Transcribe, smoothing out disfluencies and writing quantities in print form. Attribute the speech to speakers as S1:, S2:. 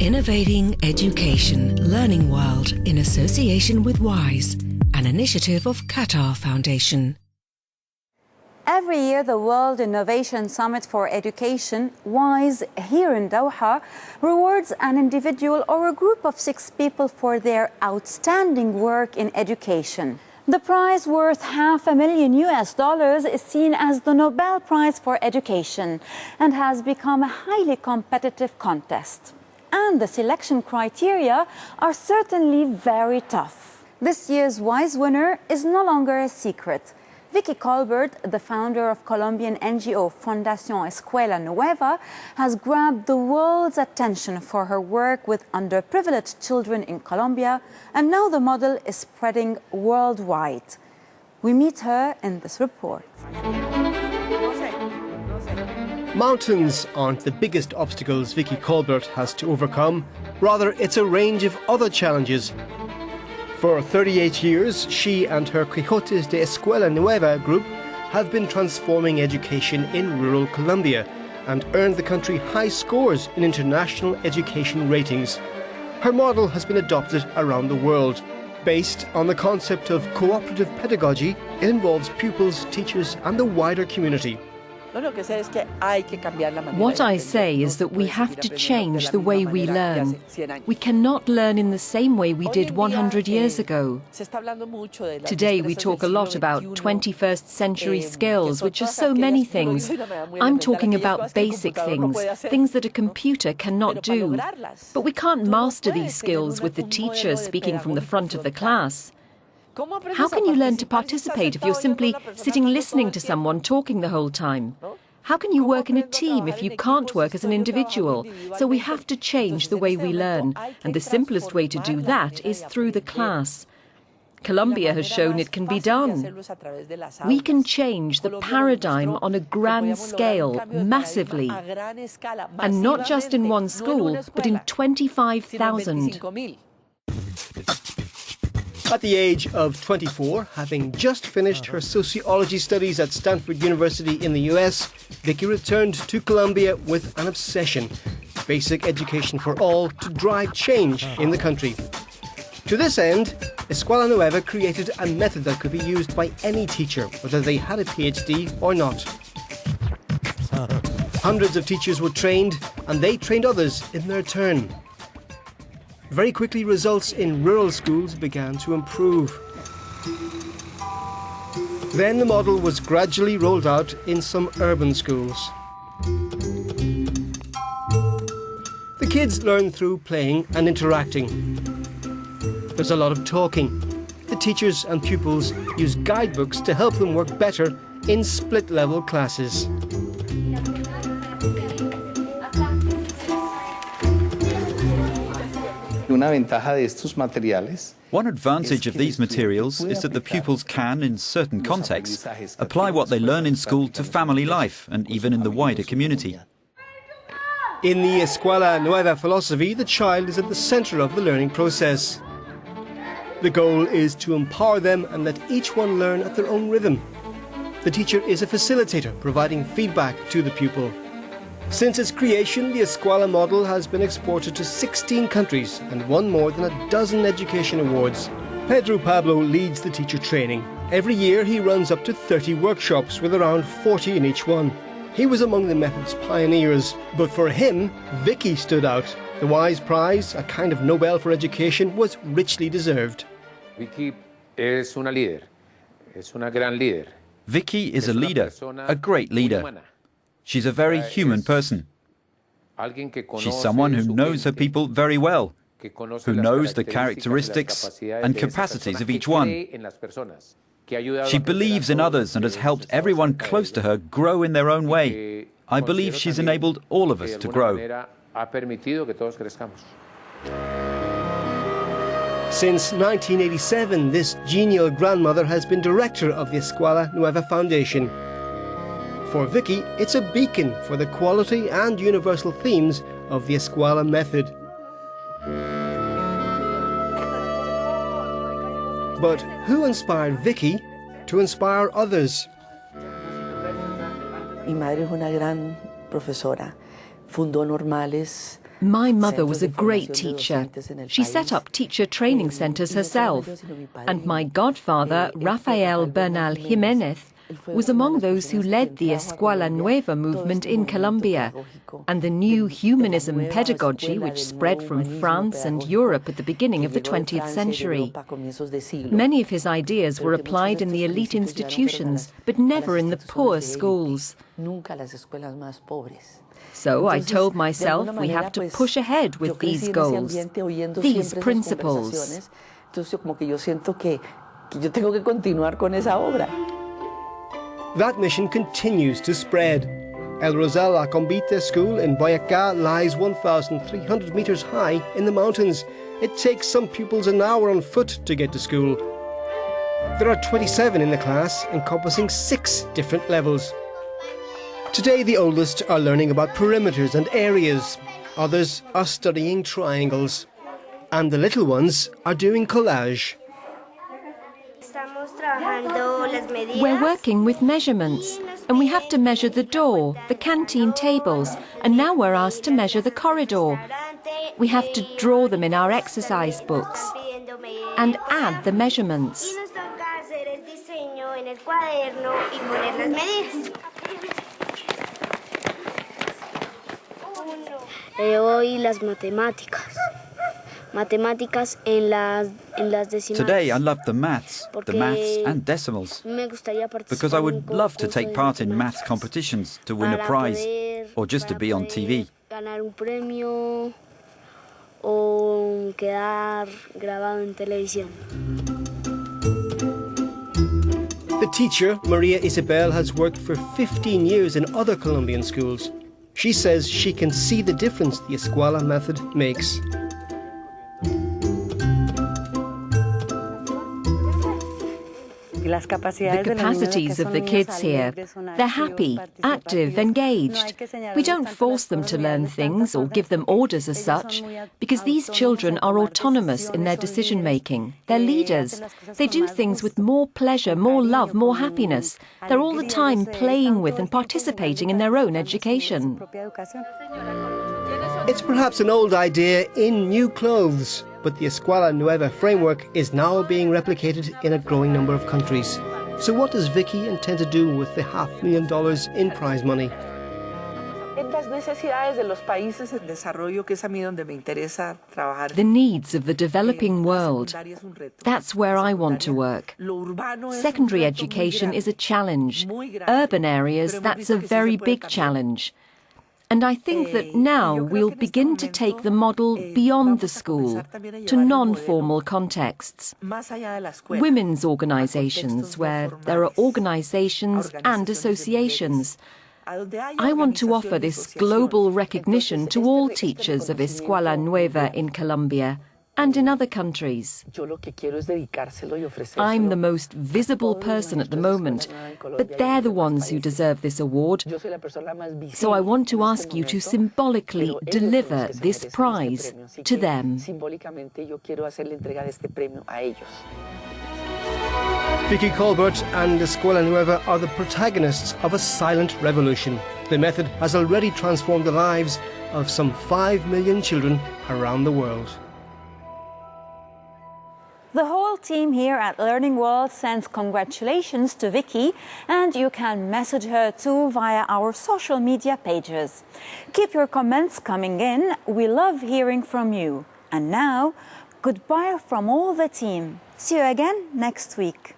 S1: Innovating Education Learning World in association with WISE, an initiative of Qatar Foundation.
S2: Every year, the World Innovation Summit for Education, WISE, here in Doha, rewards an individual or a group of 6 people for their outstanding work in education. The prize, worth $500,000 is seen as the Nobel Prize for Education and has become a highly competitive contest. And the selection criteria are certainly very tough. This year's WISE winner is no longer a secret. Vicky Colbert, the founder of Colombian NGO Fondacion Escuela Nueva, has grabbed the world's attention for her work with underprivileged children in Colombia, and now the model is spreading worldwide. We meet her in this report.
S3: Mountains aren't the biggest obstacles Vicky Colbert has to overcome. Rather, it's a range of other challenges. For 38 years, she and her Quijotes de Escuela Nueva group have been transforming education in rural Colombia and earned the country high scores in international education ratings. Her model has been adopted around the world. Based on the concept of cooperative pedagogy, it involves pupils, teachers and the wider community.
S4: What I say is that we have to change the way we learn. We cannot learn in the same way we did 100 years ago. Today we talk a lot about 21st century skills, which are so many things. I'm talking about basic things, things that a computer cannot do. But we can't master these skills with the teacher speaking from the front of the class. How can you learn to participate if you're simply sitting listening to someone talking the whole time? How can you work in a team if you can't work as an individual? So we have to change the way we learn, and the simplest way to do that is through the class. Colombia has shown it can be done. We can change the paradigm on a grand scale, massively, and not just in one school, but in 25,000.
S3: At the age of 24, having just finished her sociology studies at Stanford University in the US, Vicky returned to Colombia with an obsession: basic education for all to drive change in the country. To this end, Escuela Nueva created a method that could be used by any teacher, whether they had a PhD or not. Hundreds of teachers were trained, and they trained others in their turn. Very quickly, results in rural schools began to improve. Then the model was gradually rolled out in some urban schools. The kids learn through playing and interacting. There's a lot of talking. The teachers and pupils use guidebooks to help them work better in split-level classes.
S5: One advantage of these materials is that the pupils can, in certain contexts, apply what they learn in school to family life and even in the wider community.
S3: In the Escuela Nueva philosophy, the child is at the centre of the learning process. The goal is to empower them and let each one learn at their own rhythm. The teacher is a facilitator, providing feedback to the pupil. Since its creation, the Escuela model has been exported to 16 countries and won more than a dozen education awards. Pedro Pablo leads the teacher training. Every year he runs up to 30 workshops with around 40 in each one. He was among the method's pioneers, but for him, Vicky stood out. The WISE Prize, a kind of Nobel for education, was richly deserved.
S5: Vicky is a leader, a great leader. She's a very human person. She's someone who knows her people very well, who knows the characteristics and capacities of each one. She believes in others and has helped everyone close to her grow in their own way. I believe she's enabled all of us to grow.
S3: Since 1987, this genial grandmother has been director of the Escuela Nueva Foundation. For Vicky, it's a beacon for the quality and universal themes of the Escuela method. But who inspired Vicky to inspire others?
S6: Mi madre es una gran profesora. Fundó normales
S4: My mother was a great teacher. She set up teacher training centers herself. And my godfather, Rafael Bernal Jimenez, was among those who led the Escuela Nueva movement in Colombia and the new humanism pedagogy which spread from France and Europe at the beginning of the 20th century. Many of his ideas were applied in the elite institutions, but never in the poor schools. So I told myself we have to push ahead with these goals, these principles.
S3: That mission continues to spread. El Rosal Acombite School in Boyacá lies 1,300 metres high in the mountains. It takes some pupils an hour on foot to get to school. There are 27 in the class, encompassing 6 different levels. Today the oldest are learning about perimeters and areas. Others are studying triangles. And the little ones are doing collage.
S4: We're working with measurements, and we have to measure the door, the canteen tables, and now we're asked to measure the corridor. We have to draw them in our exercise books and add the measurements.
S6: Hoy las matemáticas.
S5: Today I love the maths and decimals, because I would love to take part in maths competitions to win a prize, or just to be on TV.
S3: The teacher, Maria Isabel, has worked for 15 years in other Colombian schools. She says she can see the difference the Escuela method makes.
S4: The capacities of the kids here, they're happy, active, engaged. We don't force them to learn things or give them orders as such, because these children are autonomous in their decision-making. They're leaders. They do things with more pleasure, more love, more happiness. They're all the time playing with and participating in their own education.
S3: It's perhaps an old idea in new clothes, but the Escuela Nueva framework is now being replicated in a growing number of countries. So what does Vicky intend to do with the $500,000 in prize money?
S4: The needs of the developing world. That's where I want to work. Secondary education is a challenge. Urban areas, that's a very big challenge. And I think that now we'll begin to take the model beyond the school, to non-formal contexts. Women's organisations, where there are organisations and associations. I want to offer this global recognition to all teachers of Escuela Nueva in Colombia and in other countries. I'm the most visible person at the moment, but they're the ones who deserve this award. So I want to ask you to symbolically deliver this prize to them.
S3: Vicky Colbert and Escuela Nueva are the protagonists of a silent revolution. The method has already transformed the lives of some 5 million children around the world.
S2: The whole team here at Learning World sends congratulations to Vicky, and you can message her too via our social media pages. Keep your comments coming in. We love hearing from you. And now, goodbye from all the team. See you again next week.